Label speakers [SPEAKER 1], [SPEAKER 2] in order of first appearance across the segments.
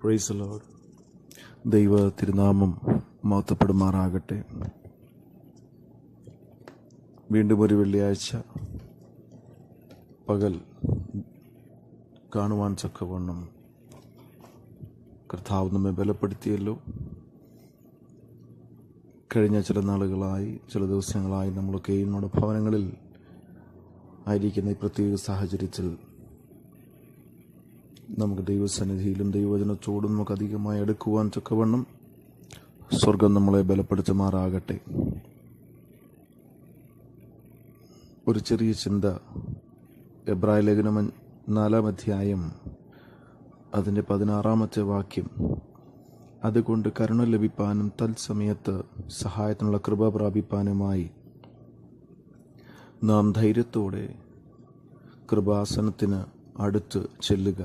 [SPEAKER 1] Praise the Lord. ദൈവ തിരുനാമം മഹത്വപ്പെടുമാറാകട്ടെ. വീണ്ടും ഒരു വെള്ളിയാഴ്ച പകൽ കാണുവാൻ ചക്കവണ്ണം കർത്താവ് നമ്മെ ബലപ്പെടുത്തിയല്ലോ. കഴിഞ്ഞ ചില നാളുകളായി, ചില ദിവസങ്ങളായി നമ്മളൊക്കെ നമ്മുടെ ഭവനങ്ങളിൽ ആയിരിക്കുന്ന ഈ പ്രത്യേക സാഹചര്യത്തിൽ നമുക്ക് ദൈവസന്നിധിയിലും ദൈവവചനത്തോടും നമുക്ക് അധികമായി എടുക്കുവാൻ ചക്കവണ്ണം സ്വർഗം നമ്മളെ ബലപ്പെടുത്തുമാറാകട്ടെ. ഒരു ചെറിയ ചിന്ത. എബ്രായ ലേഖനം 4-ാം അധ്യായം അതിൻ്റെ 16-ാമത്തെ വാക്യം. അതുകൊണ്ട് കരുണ ലഭിപ്പാനും തത്സമയത്ത് സഹായത്തിനുള്ള കൃപ പ്രാപിപ്പാനുമായി നാം ധൈര്യത്തോടെ കൃപാസനത്തിന് അടുത്ത് ചെല്ലുക.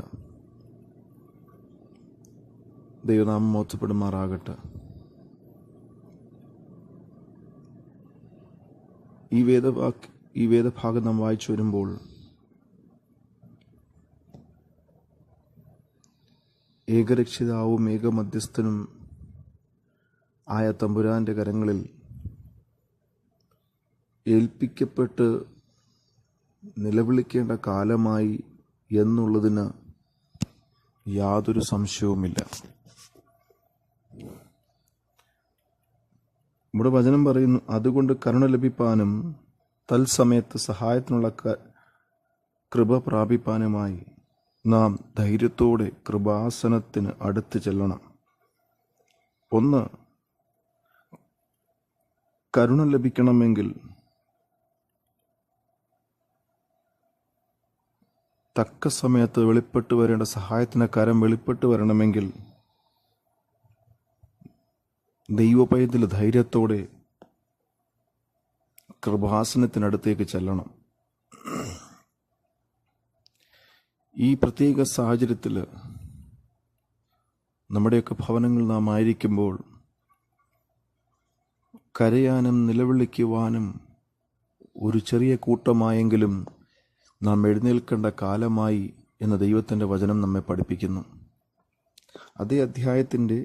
[SPEAKER 1] ദൈവനാമം മോത്തപ്പെടുമാറാകട്ടെ. ഈ വേദഭാഗം നാം വായിച്ചു വരുമ്പോൾ ഏകരക്ഷിതാവും ഏകമധ്യസ്ഥനും ആയ തമ്പുരാന്റെ കരങ്ങളിൽ ഏൽപ്പിക്കപ്പെട്ട് നിലവിളിക്കേണ്ട കാലമായി എന്നുള്ളതിന് യാതൊരു സംശയവുമില്ല. ഇവിടെ വചനം പറയുന്നു, അതുകൊണ്ട് കരുണ ലഭിപ്പാനും തത്സമയത്ത് സഹായത്തിനുള്ള കൃപ പ്രാപിപ്പാനുമായി നാം ധൈര്യത്തോടെ കൃപാസനത്തിന് അടുത്ത് ചെല്ലണം. ഒന്ന്, കരുണ ലഭിക്കണമെങ്കിൽ തക്ക സമയത്ത് വെളിപ്പെട്ടു വരേണ്ട സഹായത്തിന് കരം വെളിപ്പെട്ടു വരണമെങ്കിൽ ദൈവപയത്തിൽ ധൈര്യത്തോടെ കൃപാസനത്തിനടുത്തേക്ക് ചെല്ലണം. ഈ പ്രത്യേക സാഹചര്യത്തിൽ നമ്മുടെയൊക്കെ ഭവനങ്ങൾ നാം ആയിരിക്കുമ്പോൾ കരയാനും നിലവിളിക്കുവാനും ഒരു ചെറിയ കൂട്ടമായെങ്കിലും നാം എഴുന്നേൽക്കേണ്ട കാലമായി എന്ന ദൈവത്തിൻ്റെ വചനം നമ്മെ പഠിപ്പിക്കുന്നു. അതേ അധ്യായത്തിൻ്റെ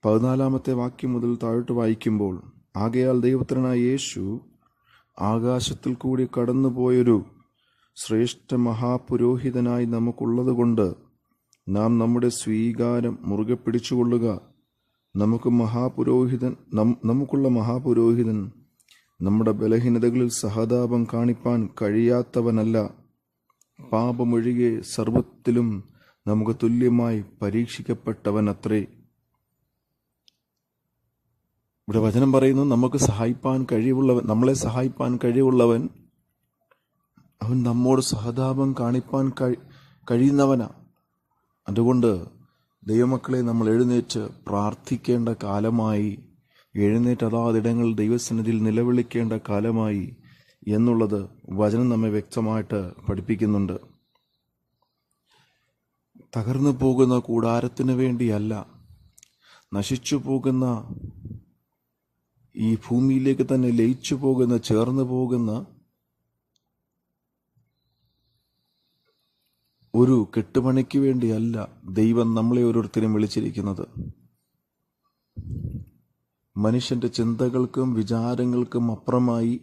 [SPEAKER 1] 14-ാമത്തെ വാക്യം മുതൽ താഴോട്ട് വായിക്കുമ്പോൾ, ആകയാൽ ദൈവപുത്രനായ യേശു ആകാശത്തിൽ കൂടി കടന്നുപോയൊരു ശ്രേഷ്ഠ മഹാപുരോഹിതനായി നമുക്കുള്ളതുകൊണ്ട് നാം നമ്മുടെ സ്വീകാരം മുറുകെ പിടിച്ചുകൊള്ളുക. നമുക്കുള്ള മഹാപുരോഹിതൻ നമ്മുടെ ബലഹീനതകളിൽ സഹതാപം കാണിപ്പാൻ കഴിയാത്തവനല്ല, പാപമൊഴികെ സർവത്തിലും നമുക്ക് തുല്യമായി പരീക്ഷിക്കപ്പെട്ടവനത്രേ. ഇവിടെ വചനം പറയുന്നു, നമ്മളെ സഹായിപ്പാൻ കഴിവുള്ളവൻ, അവൻ നമ്മോട് സഹതാപം കാണിപ്പാൻ കഴിയുന്നവനാ. അതുകൊണ്ട് ദൈവമക്കളെ, നമ്മൾ എഴുന്നേറ്റ് പ്രാർത്ഥിക്കേണ്ട കാലമായി, എഴുന്നേറ്റ് അതാതിടങ്ങളിൽ ദൈവസന്നിധിയിൽ നിലവിളിക്കേണ്ട കാലമായി എന്നുള്ളത് വചനം നമ്മെ വ്യക്തമായിട്ട് പഠിപ്പിക്കുന്നുണ്ട്. തകർന്നു പോകുന്ന കൂടാരത്തിന് വേണ്ടിയല്ല, നശിച്ചു പോകുന്ന ഈ ഭൂമിയിലേക്ക് തന്നെ ലയിച്ചു പോകുന്ന, ചേർന്ന് പോകുന്ന ഒരു കെട്ടുപണിക്ക് വേണ്ടിയല്ല ദൈവം നമ്മളെ ഓരോരുത്തരും വിളിച്ചിരിക്കുന്നത്. മനുഷ്യന്റെ ചിന്തകൾക്കും വിചാരങ്ങൾക്കും അപ്പുറമായി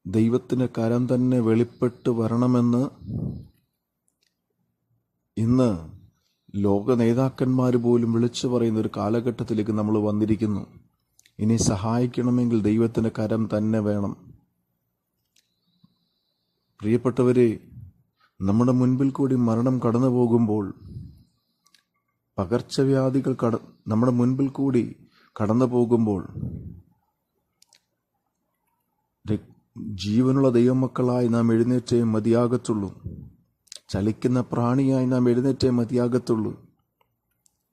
[SPEAKER 1] ദൈവത്തിന്റെ കരം തന്നെ വെളിപ്പെട്ട് വരണമെന്ന് ഇന്ന് ലോക നേതാക്കന്മാർ പോലും വിളിച്ചു പറയുന്ന ഒരു കാലഘട്ടത്തിലേക്ക് നമ്മൾ വന്നിരിക്കുന്നു. ഇനി സഹായിക്കണമെങ്കിൽ ദൈവത്തിന്റെ കരം തന്നെ വേണം. പ്രിയപ്പെട്ടവരെ, നമ്മുടെ മുൻപിൽ കൂടി മരണം കടന്നു പോകുമ്പോൾ, പകർച്ചവ്യാധികൾ നമ്മുടെ മുൻപിൽ കൂടി കടന്നു പോകുമ്പോൾ, ജീവനുള്ള ദൈവമക്കളായി നാം എഴുന്നേറ്റേ മതിയാകത്തുള്ളൂ. ചലിക്കുന്ന പ്രാണിയായി നാം എഴുന്നേറ്റേ മതിയാകത്തുള്ളൂ.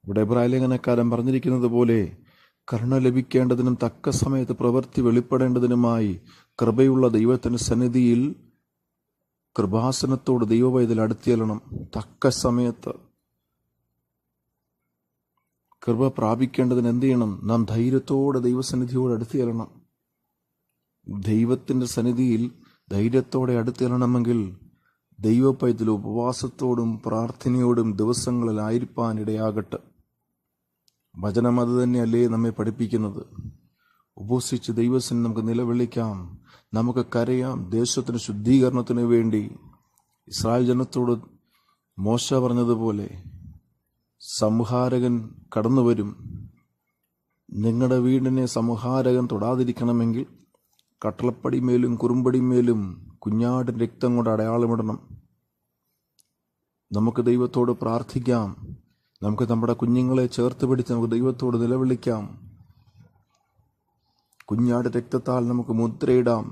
[SPEAKER 1] ഇവിടെ എബ്രായ ലേഖനക്കാരൻ പറഞ്ഞിരിക്കുന്നത് പോലെ, കരുണ ലഭിക്കേണ്ടതിനും തക്ക സമയത്ത് പ്രവൃത്തി വെളിപ്പെടേണ്ടതിനുമായി കൃപയുള്ള ദൈവത്തിന്റെ സന്നിധിയിൽ കൃപാസനത്തോട് ദൈവവൈതൽ അടുത്തിയല്ലണം. തക്ക സമയത്ത് കൃപ പ്രാപിക്കേണ്ടതിന് എന്ത് ചെയ്യണം? നാം ധൈര്യത്തോടെ ദൈവസന്നിധിയോട് അടുത്തിയല്ലണം. ദൈവത്തിന്റെ സന്നിധിയിൽ ധൈര്യത്തോടെ അടുത്തിയല്ലണമെങ്കിൽ ദൈവപൈതൽ ഉപവാസത്തോടും പ്രാർത്ഥനയോടും ദിവസങ്ങളിലായിരിക്കാൻ ഇടയാകട്ടെ. വചനം അത് തന്നെയല്ലേ നമ്മെ പഠിപ്പിക്കുന്നത്. ഉപവസിച്ച് ദൈവത്തിന് നമുക്ക് നിലവിളിക്കാം, നമുക്ക് കരയാം. ദേശത്തിന് ശുദ്ധീകരണത്തിന് വേണ്ടി ഇസ്രായേൽ ജനത്തോട് മോശ പറഞ്ഞതുപോലെ സംഹാരകൻ കടന്നു വരും. നിങ്ങളുടെ വീടിനെ സംഹാരകൻ തൊടാതിരിക്കണമെങ്കിൽ കട്ടളപ്പടിമേലും കുറുമ്പടിമേലും കുഞ്ഞാടിൻ്റെ രക്തം കൊണ്ട് അടയാളമിടണം. നമുക്ക് ദൈവത്തോട് പ്രാർത്ഥിക്കാം. നമുക്ക് നമ്മുടെ കുഞ്ഞുങ്ങളെ ചേർത്ത് പിടിച്ച് നമുക്ക് ദൈവത്തോട് നിലവിളിക്കാം. കുഞ്ഞാട് രക്തത്താൽ നമുക്ക് മുദ്രയിടാം.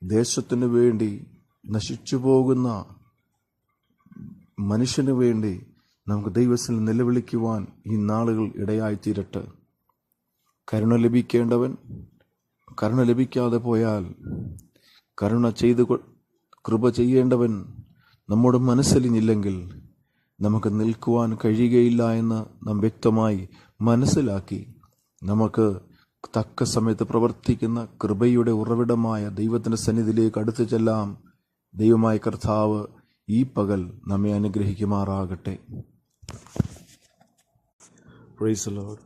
[SPEAKER 1] ദേശത്തിനു വേണ്ടി, നശിച്ചു പോകുന്ന മനുഷ്യന് വേണ്ടി നമുക്ക് ദൈവത്തിൽ നിലവിളിക്കുവാൻ ഈ നാളുകൾ ഇടയായിത്തീരട്ടെ. കരുണ ലഭിക്കേണ്ടവൻ കരുണ ലഭിക്കാതെ പോയാൽ, കരുണ ചെയ്ത് കൃപ ചെയ്യേണ്ടവൻ നമ്മുടെ മനസ്സലിഞ്ഞില്ലെങ്കിൽ നമുക്ക് നിൽക്കുവാൻ കഴിയുകയില്ല എന്ന് നാം വ്യക്തമായി മനസ്സിലാക്കി നമുക്ക് തക്ക സമയത്ത് പ്രവർത്തിക്കുന്ന കൃപയുടെ ഉറവിടമായ ദൈവത്തിൻ്റെ സന്നിധിയിലേക്ക് അടുത്തു ചെല്ലാം. ദൈവമായ കർത്താവ് ഈ പകൽ നമ്മെ അനുഗ്രഹിക്കുമാറാകട്ടെ. Praise the Lord.